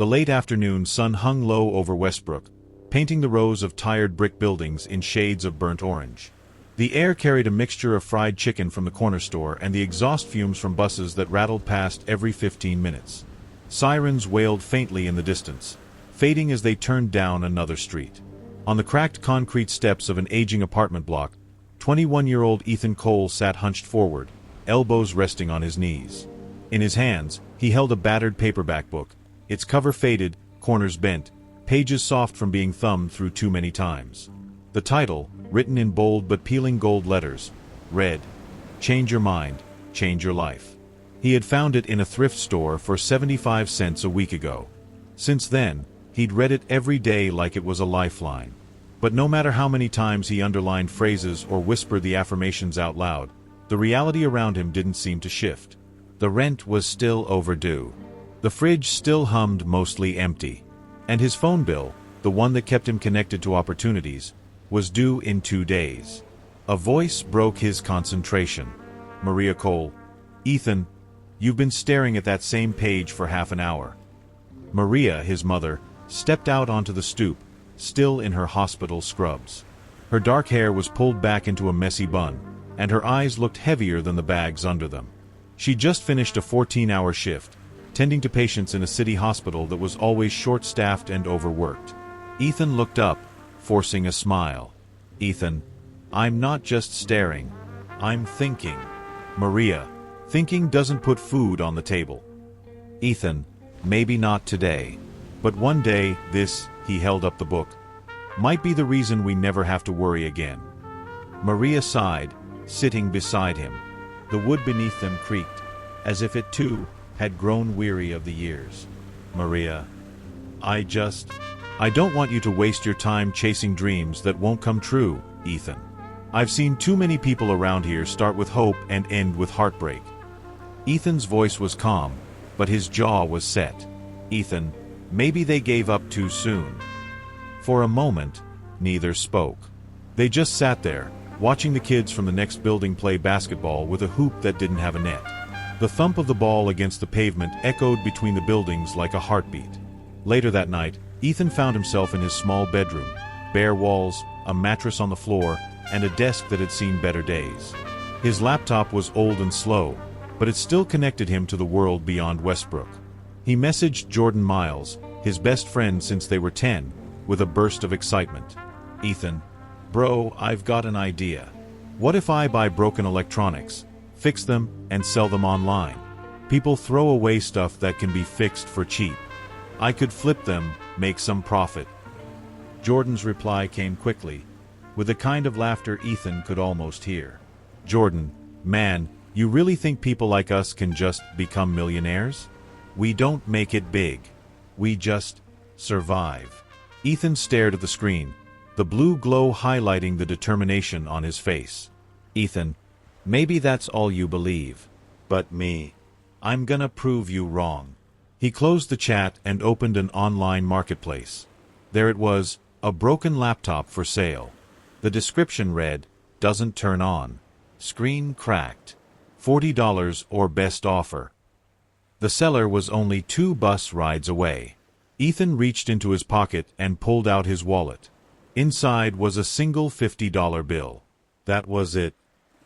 The late afternoon sun hung low over Westbrook, painting the rows of tired brick buildings in shades of burnt orange. The air carried a mixture of fried chicken from the corner store and the exhaust fumes from buses that rattled past every 15 minutes. Sirens wailed faintly in the distance, fading as they turned down another street. On the cracked concrete steps of an aging apartment block, 21-year-old Ethan Cole sat hunched forward, elbows resting on his knees. In his hands, he held a battered paperback book, its cover faded, corners bent, pages soft from being thumbed through too many times. The title, written in bold but peeling gold letters, read, "Change Your Mind, Change Your Life." He had found it in a thrift store for 75 cents a week ago. Since then, he'd read it every day like it was a lifeline. But no matter how many times he underlined phrases or whispered the affirmations out loud, the reality around him didn't seem to shift. The rent was still overdue. The fridge still hummed mostly empty. And his phone bill, the one that kept him connected to opportunities, was due in 2 days. A voice broke his concentration. Maria Cole. "Ethan, you've been staring at that same page for half an hour." Maria, his mother, stepped out onto the stoop, still in her hospital scrubs. Her dark hair was pulled back into a messy bun, and her eyes looked heavier than the bags under them. She'd just finished a 14-hour shift, tending to patients in a city hospital that was always short-staffed and overworked. Ethan looked up, forcing a smile. "Ethan, I'm not just staring. I'm thinking." "Maria, thinking doesn't put food on the table." "Ethan, maybe not today. But one day, this," he held up the book, "might be the reason we never have to worry again." Maria sighed, sitting beside him. The wood beneath them creaked, as if it too had grown weary of the years. "Maria, I don't want you to waste your time chasing dreams that won't come true, Ethan. I've seen too many people around here start with hope and end with heartbreak." Ethan's voice was calm, but his jaw was set. "Ethan, maybe they gave up too soon." For a moment, neither spoke. They just sat there, watching the kids from the next building play basketball with a hoop that didn't have a net. The thump of the ball against the pavement echoed between the buildings like a heartbeat. Later that night, Ethan found himself in his small bedroom, bare walls, a mattress on the floor, and a desk that had seen better days. His laptop was old and slow, but it still connected him to the world beyond Westbrook. He messaged Jordan Miles, his best friend since they were 10, with a burst of excitement. "Ethan, bro, I've got an idea. What if I buy broken electronics, fix them, and sell them online? People throw away stuff that can be fixed for cheap. I could flip them, make some profit." Jordan's reply came quickly, with the kind of laughter Ethan could almost hear. "Jordan, man, you really think people like us can just become millionaires? We don't make it big. We just survive." Ethan stared at the screen, the blue glow highlighting the determination on his face. "Ethan, maybe that's all you believe. But me, I'm gonna prove you wrong." He closed the chat and opened an online marketplace. There it was, a broken laptop for sale. The description read, "Doesn't turn on. Screen cracked. $40 or best offer." The seller was only 2 bus rides away. Ethan reached into his pocket and pulled out his wallet. Inside was a single $50 bill. That was it.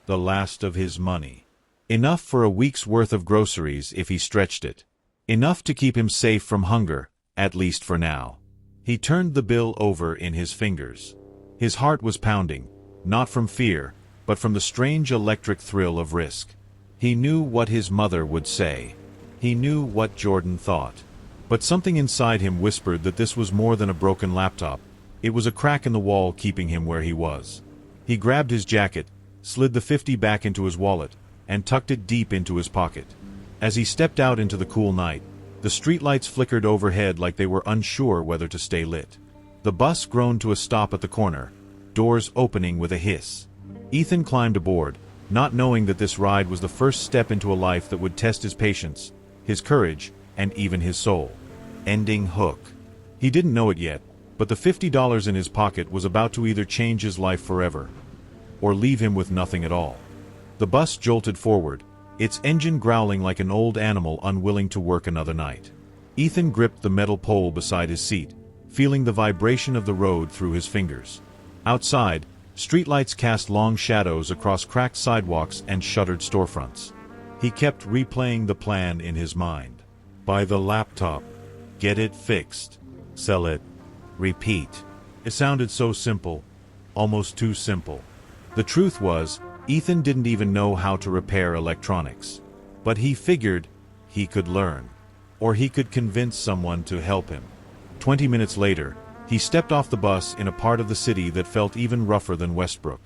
The last of his money. Enough for a week's worth of groceries if he stretched it. Enough to keep him safe from hunger, at least for now. He turned the bill over in his fingers. His heart was pounding, not from fear, but from the strange electric thrill of risk. He knew what his mother would say. He knew what Jordan thought. But something inside him whispered that this was more than a broken laptop. It was a crack in the wall keeping him where he was. He grabbed his jacket, slid the 50 back into his wallet, and tucked it deep into his pocket. As he stepped out into the cool night, the streetlights flickered overhead like they were unsure whether to stay lit. The bus groaned to a stop at the corner, doors opening with a hiss. Ethan climbed aboard, not knowing that this ride was the first step into a life that would test his patience, his courage, and even his soul. Ending hook. He didn't know it yet, but the $50 in his pocket was about to either change his life forever, or leave him with nothing at all. The bus jolted forward, its engine growling like an old animal unwilling to work another night. Ethan gripped the metal pole beside his seat, feeling the vibration of the road through his fingers. Outside, streetlights cast long shadows across cracked sidewalks and shuttered storefronts. He kept replaying the plan in his mind. Buy the laptop. Get it fixed. Sell it. Repeat. It sounded so simple, almost too simple. The truth was, Ethan didn't even know how to repair electronics. But he figured he could learn. Or he could convince someone to help him. 20 minutes later, he stepped off the bus in a part of the city that felt even rougher than Westbrook.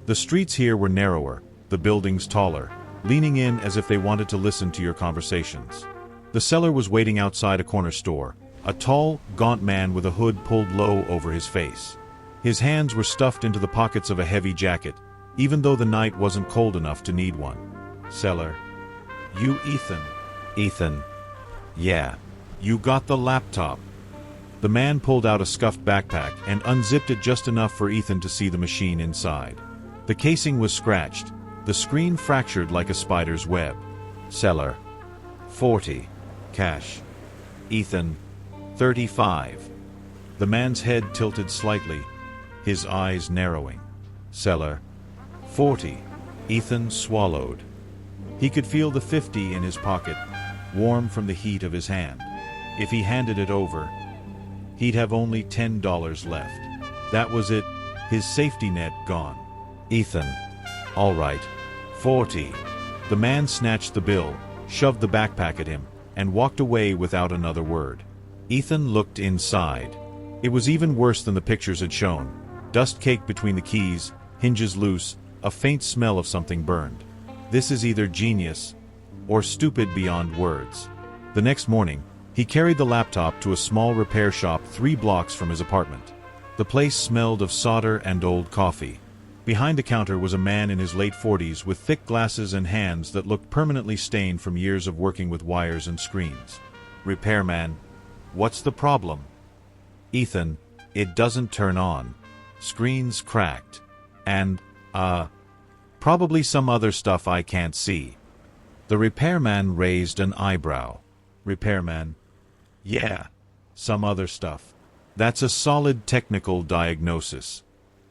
The streets here were narrower, the buildings taller, leaning in as if they wanted to listen to your conversations. The seller was waiting outside a corner store, a tall, gaunt man with a hood pulled low over his face. His hands were stuffed into the pockets of a heavy jacket, even though the night wasn't cold enough to need one. Seller. You Ethan. Ethan. Yeah. You got the laptop. The man pulled out a scuffed backpack and unzipped it just enough for Ethan to see the machine inside. The casing was scratched, the screen fractured like a spider's web. Seller. 40. Cash. Ethan. 35. The man's head tilted slightly, his eyes narrowing. Seller. 40. Ethan swallowed. He could feel the 50 in his pocket, warm from the heat of his hand. If he handed it over, he'd have only $10 left. That was it, his safety net gone. Ethan. All right. 40. The man snatched the bill, shoved the backpack at him, and walked away without another word. Ethan looked inside. It was even worse than the pictures had shown. Dust caked between the keys, hinges loose, a faint smell of something burned. This is either genius or stupid beyond words. The next morning, he carried the laptop to a small repair shop 3 blocks from his apartment. The place smelled of solder and old coffee. Behind the counter was a man in his late 40s with thick glasses and hands that looked permanently stained from years of working with wires and screens. Repairman. What's the problem? Ethan. It doesn't turn on. Screen's cracked. And, probably some other stuff I can't see. The repairman raised an eyebrow. Repairman. Yeah. Some other stuff. That's a solid technical diagnosis.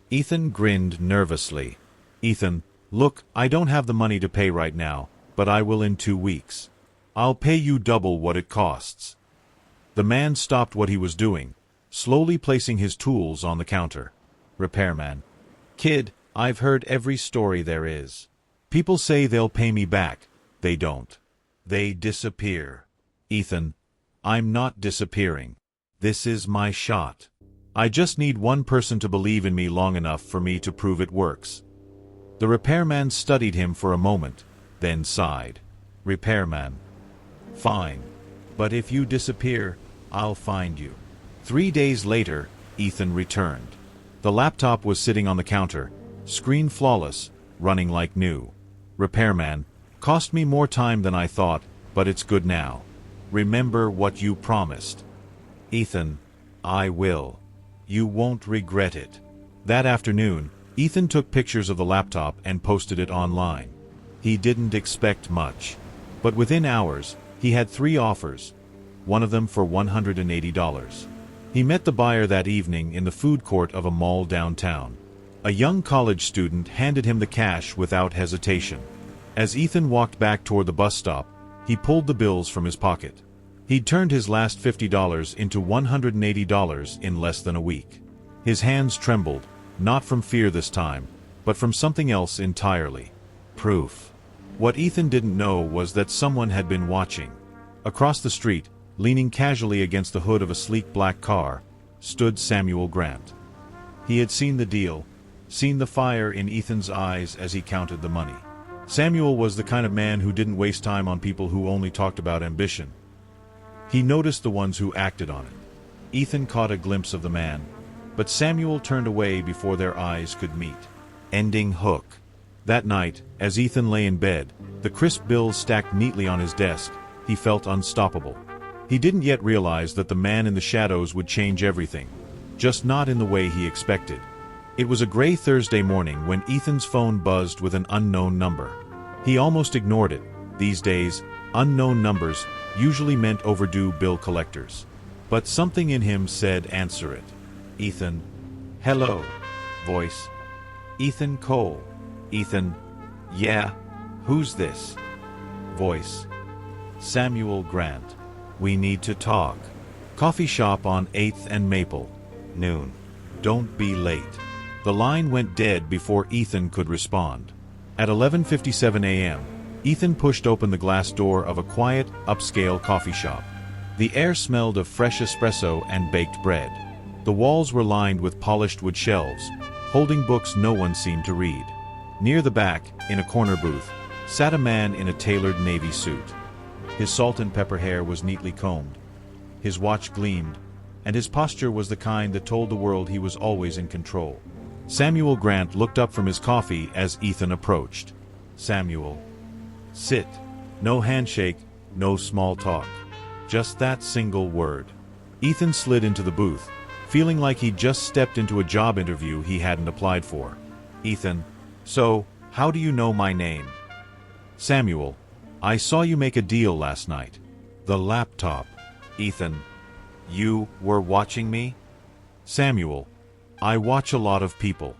Ethan grinned nervously. Ethan. Look, I don't have the money to pay right now, but I will in 2 weeks. I'll pay you double what it costs. The man stopped what he was doing, slowly placing his tools on the counter. Repairman. Kid, I've heard every story there is. People say they'll pay me back. They don't. They disappear. Ethan. I'm not disappearing. This is my shot. I just need one person to believe in me long enough for me to prove it works. The repairman studied him for a moment, then sighed. Repairman. Fine. But if you disappear, I'll find you. 3 days later, Ethan returned. The laptop was sitting on the counter, screen flawless, running like new. Repairman. Cost me more time than I thought, but it's good now. Remember what you promised. Ethan. I will. You won't regret it. That afternoon, Ethan took pictures of the laptop and posted it online. He didn't expect much. But within hours, he had 3 offers, one of them for $180. He met the buyer that evening in the food court of a mall downtown. A young college student handed him the cash without hesitation. As Ethan walked back toward the bus stop, he pulled the bills from his pocket. He'd turned his last $50 into $180 in less than a week. His hands trembled, not from fear this time, but from something else entirely. Proof. What Ethan didn't know was that someone had been watching. Across the street, leaning casually against the hood of a sleek black car, stood Samuel Grant. He had seen the deal, seen the fire in Ethan's eyes as he counted the money. Samuel was the kind of man who didn't waste time on people who only talked about ambition. He noticed the ones who acted on it. Ethan caught a glimpse of the man, but Samuel turned away before their eyes could meet. Ending hook. That night, as Ethan lay in bed, the crisp bills stacked neatly on his desk, he felt unstoppable. He didn't yet realize that the man in the shadows would change everything, just not in the way he expected. It was a gray Thursday morning when Ethan's phone buzzed with an unknown number. He almost ignored it. These days, Unknown numbers usually meant overdue bill collectors. But something in him said answer it. Ethan. Hello. Voice. Ethan Cole. Ethan. Yeah. Who's this? Voice. Samuel Grant. We need to talk. Coffee shop on 8th and Maple. Noon. Don't be late. The line went dead before Ethan could respond. At 11:57 a.m., Ethan pushed open the glass door of a quiet, upscale coffee shop. The air smelled of fresh espresso and baked bread. The walls were lined with polished wood shelves, holding books no one seemed to read. Near the back, in a corner booth, sat a man in a tailored navy suit. His salt and pepper hair was neatly combed. His watch gleamed, and his posture was the kind that told the world he was always in control. Samuel Grant looked up from his coffee as Ethan approached. Samuel. Sit. No handshake, no small talk. Just that single word. Ethan slid into the booth, feeling like he'd just stepped into a job interview he hadn't applied for. Ethan. So, how do you know my name? Samuel. I saw you make a deal last night. The laptop. Ethan. You were watching me? Samuel. I watch a lot of people.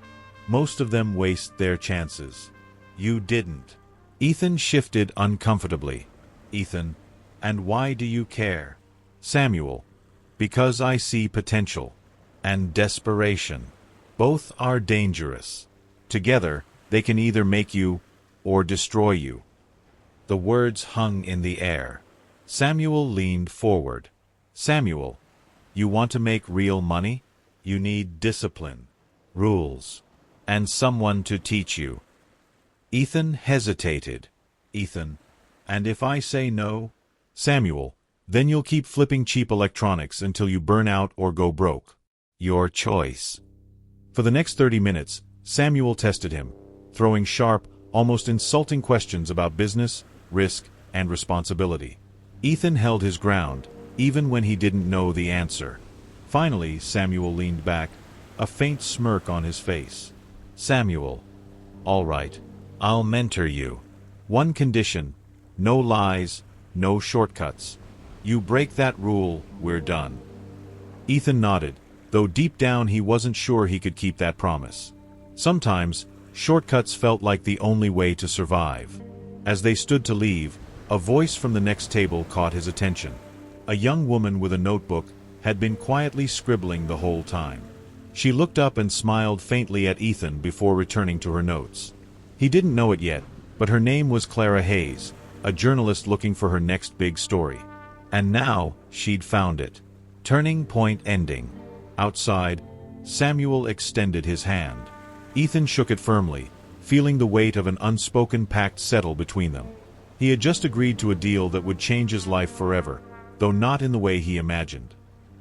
Most of them waste their chances. You didn't. Ethan shifted uncomfortably. Ethan. And why do you care? Samuel. Because I see potential. And desperation. Both are dangerous. Together, they can either make you or destroy you. The words hung in the air. Samuel leaned forward. Samuel, you want to make real money? You need discipline, rules, and someone to teach you. Ethan hesitated. Ethan, and if I say no? Samuel, then you'll keep flipping cheap electronics until you burn out or go broke. Your choice. For the next 30 minutes, Samuel tested him, throwing sharp, almost insulting questions about business, risk, and responsibility. Ethan held his ground, even when he didn't know the answer. Finally, Samuel leaned back, a faint smirk on his face. Samuel. All right, I'll mentor you. One condition, no lies, no shortcuts. You break that rule, we're done. Ethan nodded, though deep down he wasn't sure he could keep that promise. Sometimes, shortcuts felt like the only way to survive. As they stood to leave, a voice from the next table caught his attention. A young woman with a notebook had been quietly scribbling the whole time. She looked up and smiled faintly at Ethan before returning to her notes. He didn't know it yet, but her name was Clara Hayes, a journalist looking for her next big story. And now, she'd found it. Turning point ending. Outside, Samuel extended his hand. Ethan shook it firmly, feeling the weight of an unspoken pact settle between them. He had just agreed to a deal that would change his life forever, though not in the way he imagined.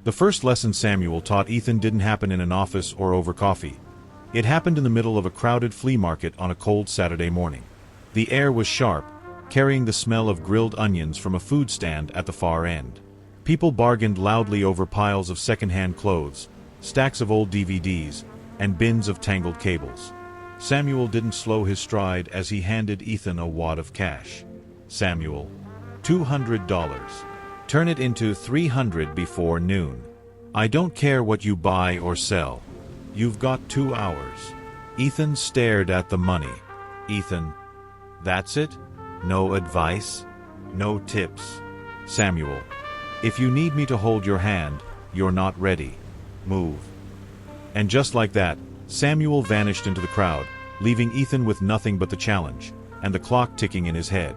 The first lesson Samuel taught Ethan didn't happen in an office or over coffee. It happened in the middle of a crowded flea market on a cold Saturday morning. The air was sharp, carrying the smell of grilled onions from a food stand at the far end. People bargained loudly over piles of second-hand clothes, stacks of old DVDs, and bins of tangled cables. Samuel didn't slow his stride as he handed Ethan a wad of cash. Samuel. $200. Turn it into $300 before noon. I don't care what you buy or sell. You've got 2 hours. Ethan stared at the money. Ethan. That's it? No advice? No tips? Samuel. If you need me to hold your hand, you're not ready. Move. And just like that, Samuel vanished into the crowd, leaving Ethan with nothing but the challenge, and the clock ticking in his head.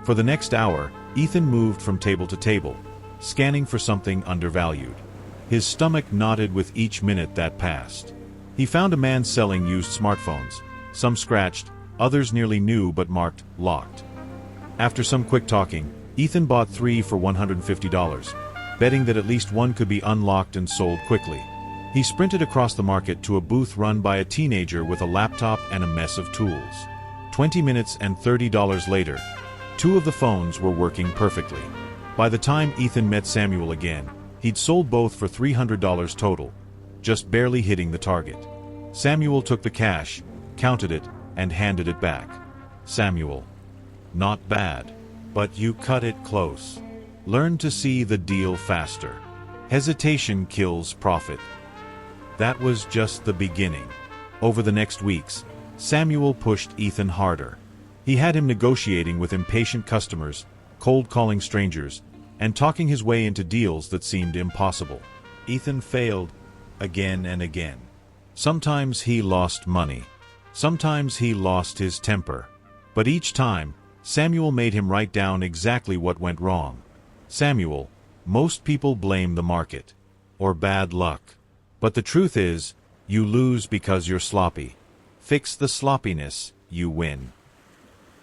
For the next hour, Ethan moved from table to table, scanning for something undervalued. His stomach knotted with each minute that passed. He found a man selling used smartphones, some scratched, others nearly new but marked locked. After some quick talking, Ethan bought 3 for $150, betting that at least one could be unlocked and sold quickly. He sprinted across the market to a booth run by a teenager with a laptop and a mess of tools. 20 minutes and $30 later, 2 of the phones were working perfectly. By the time Ethan met Samuel again, he'd sold both for $300 total, just barely hitting the target. Samuel took the cash, counted it, and handed it back. Samuel. Not bad. But you cut it close. Learn to see the deal faster. Hesitation kills profit. That was just the beginning. Over the next weeks, Samuel pushed Ethan harder. He had him negotiating with impatient customers, cold-calling strangers, and talking his way into deals that seemed impossible. Ethan failed again and again. Sometimes he lost money. Sometimes he lost his temper. But each time, Samuel made him write down exactly what went wrong. Samuel, most people blame the market or bad luck. But the truth is, you lose because you're sloppy. Fix the sloppiness, you win.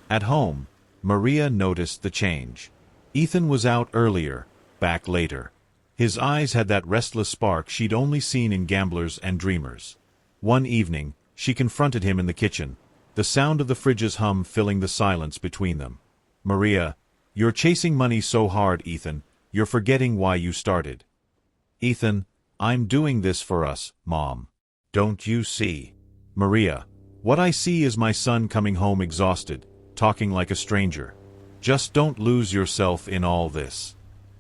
At home, Maria noticed the change. Ethan was out earlier, back later. His eyes had that restless spark she'd only seen in gamblers and dreamers. One evening, she confronted him in the kitchen, the sound of the fridge's hum filling the silence between them. "Maria, you're chasing money so hard, Ethan, you're forgetting why you started." "Ethan, I'm doing this for us, Mom. Don't you see?" "Maria, what I see is my son coming home exhausted, talking like a stranger. Just don't lose yourself in all this."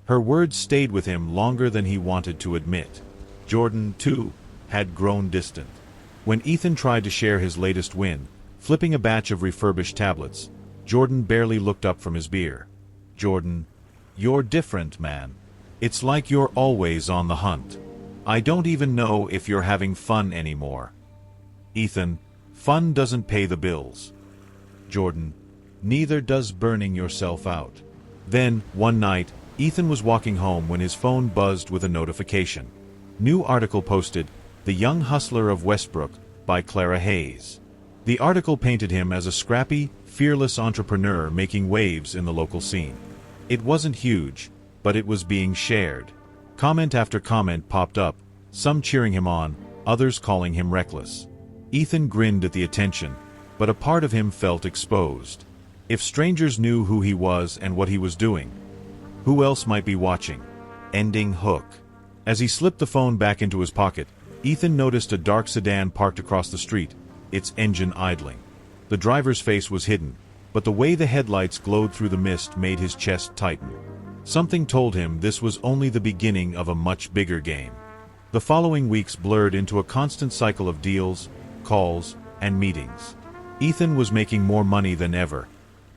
Her words stayed with him longer than he wanted to admit. Jordan, too, had grown distant. When Ethan tried to share his latest win, flipping a batch of refurbished tablets, Jordan barely looked up from his beer. "Jordan, you're different, man. It's like you're always on the hunt. I don't even know if you're having fun anymore." "Ethan, fun doesn't pay the bills." "Jordan, neither does burning yourself out." Then, one night, Ethan was walking home when his phone buzzed with a notification. New article posted, "The Young Hustler of Westbrook," by Clara Hayes. The article painted him as a scrappy, fearless entrepreneur making waves in the local scene. It wasn't huge, but it was being shared. Comment after comment popped up, some cheering him on, others calling him reckless. Ethan grinned at the attention, but a part of him felt exposed. If strangers knew who he was and what he was doing, who else might be watching? Ending hook. As he slipped the phone back into his pocket, Ethan noticed a dark sedan parked across the street, its engine idling. The driver's face was hidden, but the way the headlights glowed through the mist made his chest tighten. Something told him this was only the beginning of a much bigger game. The following weeks blurred into a constant cycle of deals, calls, and meetings. Ethan was making more money than ever,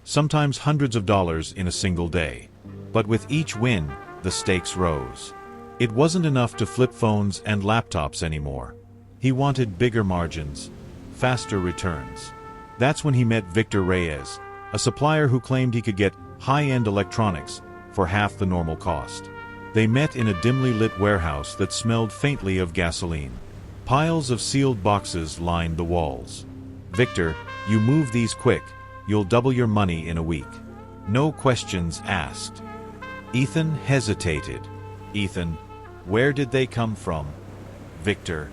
sometimes hundreds of dollars in a single day. But with each win, the stakes rose. It wasn't enough to flip phones and laptops anymore. He wanted bigger margins, faster returns. That's when he met Victor Reyes, a supplier who claimed he could get high-end electronics for half the normal cost. They met in a dimly lit warehouse that smelled faintly of gasoline. Piles of sealed boxes lined the walls. "Victor, you move these quick. You'll double your money in a week." No questions asked. Ethan hesitated. "Ethan, where did they come from?" "Victor,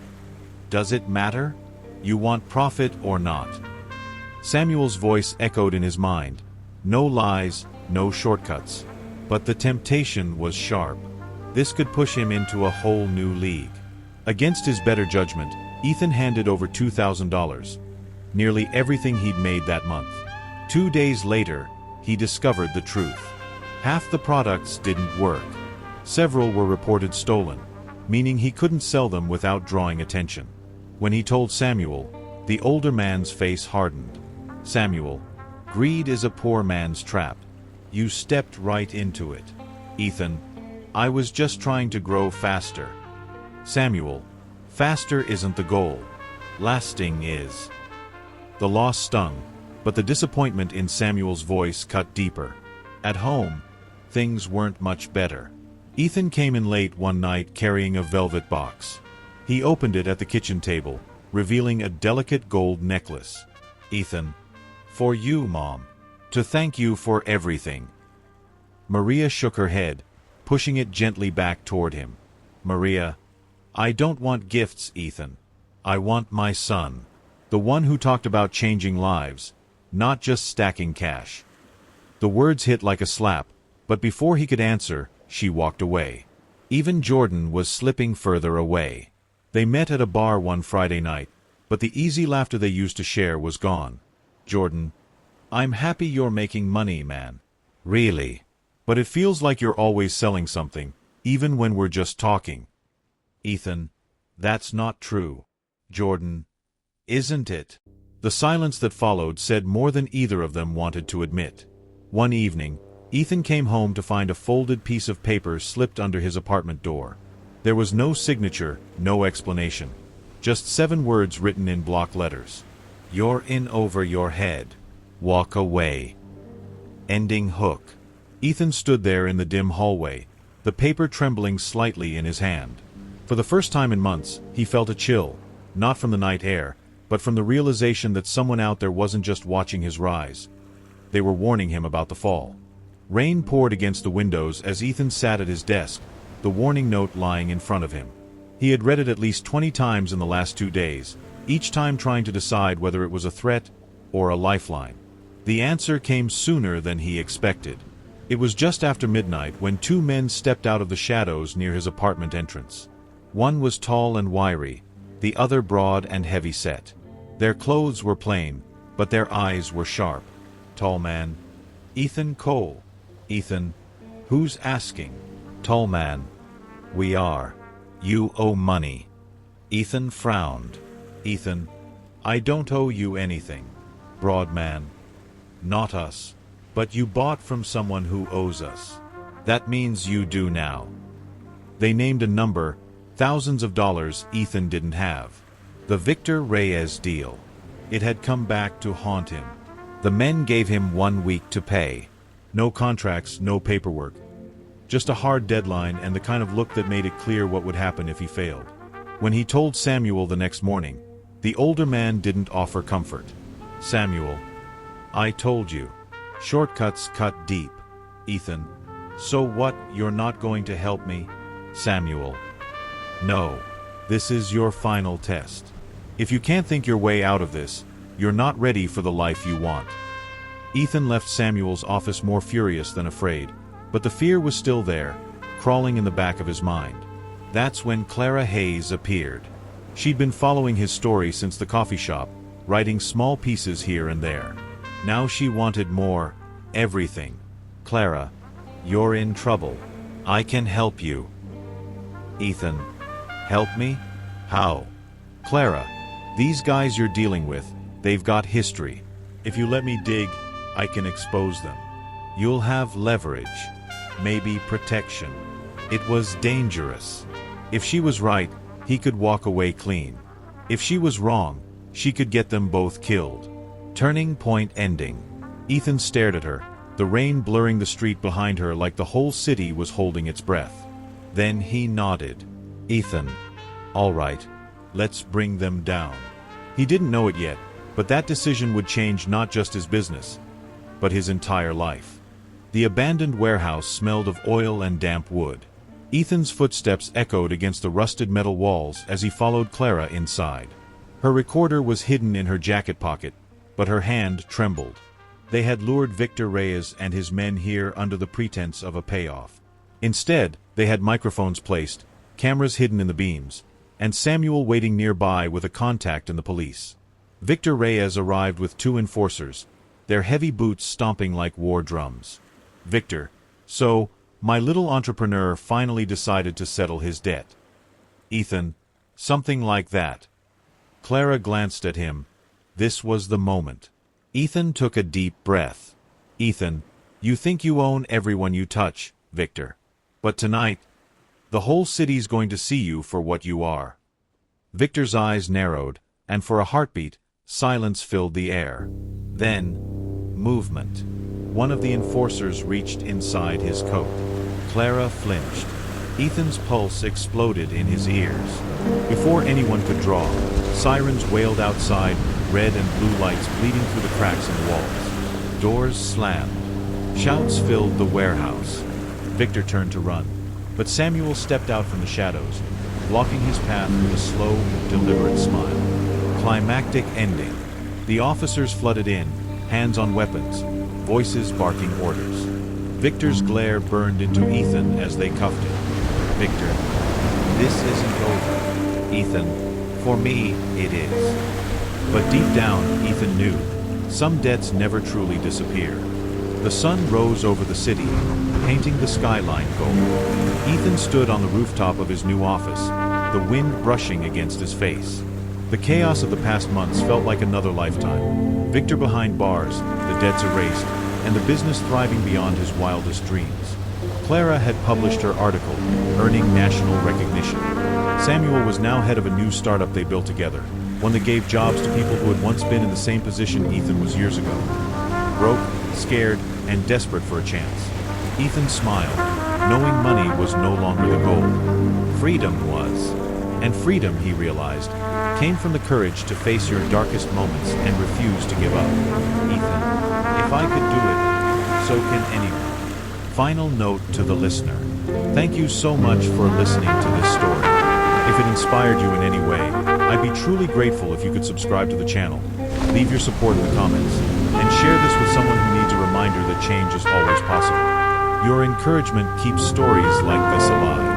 does it matter? You want profit or not?" Samuel's voice echoed in his mind. No lies, no shortcuts. But the temptation was sharp. This could push him into a whole new league. Against his better judgment, Ethan handed over $2,000, nearly everything he'd made that month. 2 days later, he discovered the truth. Half the products didn't work. Several were reported stolen, meaning he couldn't sell them without drawing attention. When he told Samuel, the older man's face hardened. "Samuel, greed is a poor man's trap. You stepped right into it." "Ethan, I was just trying to grow faster." "Samuel, faster isn't the goal. Lasting is." The loss stung, but the disappointment in Samuel's voice cut deeper. At home, things weren't much better. Ethan came in late one night carrying a velvet box. He opened it at the kitchen table, revealing a delicate gold necklace. "Ethan, for you, Mom. To thank you for everything." Maria shook her head, pushing it gently back toward him. "Maria, I don't want gifts, Ethan. I want my son. The one who talked about changing lives, not just stacking cash." The words hit like a slap, but before he could answer, she walked away. Even Jordan was slipping further away. They met at a bar one Friday night, but the easy laughter they used to share was gone. "Jordan, I'm happy you're making money, man. Really? But it feels like you're always selling something, even when we're just talking. Ethan, that's not true. Jordan, isn't it? The silence that followed said more than either of them wanted to admit. One evening, Ethan came home to find a folded piece of paper slipped under his apartment door. There was no signature, no explanation. Just 7 words written in block letters. You're in over your head. Walk away. Ending hook. Ethan stood there in the dim hallway, the paper trembling slightly in his hand. For the first time in months, he felt a chill, not from the night air, but from the realization that someone out there wasn't just watching his rise. They were warning him about the fall. Rain poured against the windows as Ethan sat at his desk, the warning note lying in front of him. He had read it at least 20 times in the last 2 days, each time trying to decide whether it was a threat or a lifeline. The answer came sooner than he expected. It was just after midnight when 2 men stepped out of the shadows near his apartment entrance. One was tall and wiry, the other broad and heavy-set. Their clothes were plain, but their eyes were sharp. Tall man, Ethan Cole. Ethan, who's asking? Tall man, we are. You owe money. Ethan frowned. Ethan, I don't owe you anything. Broad man, not us. But you bought from someone who owes us. That means you do now. They named a number, thousands of dollars Ethan didn't have. The Victor Reyes deal. It had come back to haunt him. The men gave him 1 week to pay. No contracts, no paperwork. Just a hard deadline and the kind of look that made it clear what would happen if he failed. When he told Samuel the next morning, the older man didn't offer comfort. Samuel, I told you. Shortcuts cut deep. Ethan, so what, you're not going to help me? Samuel, no. This is your final test. If you can't think your way out of this, you're not ready for the life you want. Ethan left Samuel's office more furious than afraid, but the fear was still there, crawling in the back of his mind. That's when Clara Hayes appeared. She'd been following his story since the coffee shop, writing small pieces here and there. Now she wanted more, everything. Clara, you're in trouble. I can help you. Ethan, help me? How? Clara, these guys you're dealing with, they've got history. If you let me dig, I can expose them. You'll have leverage, maybe protection. It was dangerous. If she was right, he could walk away clean. If she was wrong, she could get them both killed. Turning point ending. Ethan stared at her, the rain blurring the street behind her like the whole city was holding its breath. Then he nodded. Ethan, all right, let's bring them down. He didn't know it yet, but that decision would change not just his business, but his entire life. The abandoned warehouse smelled of oil and damp wood. Ethan's footsteps echoed against the rusted metal walls as he followed Clara inside. Her recorder was hidden in her jacket pocket, but her hand trembled. They had lured Victor Reyes and his men here under the pretense of a payoff. Instead, they had microphones placed, cameras hidden in the beams, and Samuel waiting nearby with a contact in the police. Victor Reyes arrived with 2 enforcers, their heavy boots stomping like war drums. Victor, so, my little entrepreneur finally decided to settle his debt. Ethan, something like that. Clara glanced at him. This was the moment. Ethan took a deep breath. Ethan, you think you own everyone you touch, Victor. But tonight, the whole city's going to see you for what you are. Victor's eyes narrowed, and for a heartbeat, silence filled the air. Then, movement. One of the enforcers reached inside his coat. Clara flinched. Ethan's pulse exploded in his ears. Before anyone could draw, sirens wailed outside, red and blue lights bleeding through the cracks in the walls. Doors slammed. Shouts filled the warehouse. Victor turned to run, but Samuel stepped out from the shadows, blocking his path with a slow, deliberate smile. Climactic ending. The officers flooded in, hands on weapons, voices barking orders. Victor's glare burned into Ethan as they cuffed him. Victor, this isn't over. Ethan, for me, it is. But deep down, Ethan knew, some debts never truly disappear. The sun rose over the city, painting the skyline gold. Ethan stood on the rooftop of his new office, the wind brushing against his face. The chaos of the past months felt like another lifetime. Victor behind bars, the debts erased, and the business thriving beyond his wildest dreams. Clara had published her article, earning national recognition. Samuel was now head of a new startup they built together, one that gave jobs to people who had once been in the same position Ethan was years ago. Broke, scared, and desperate for a chance. Ethan smiled, knowing money was no longer the goal. Freedom was. And freedom, he realized, came from the courage to face your darkest moments and refuse to give up. Ethan, if I could do it, so can anyone. Final note to the listener. Thank you so much for listening to this story. If it inspired you in any way, I'd be truly grateful if you could subscribe to the channel, leave your support in the comments, and share this with someone who needs a reminder that change is always possible. Your encouragement keeps stories like this alive.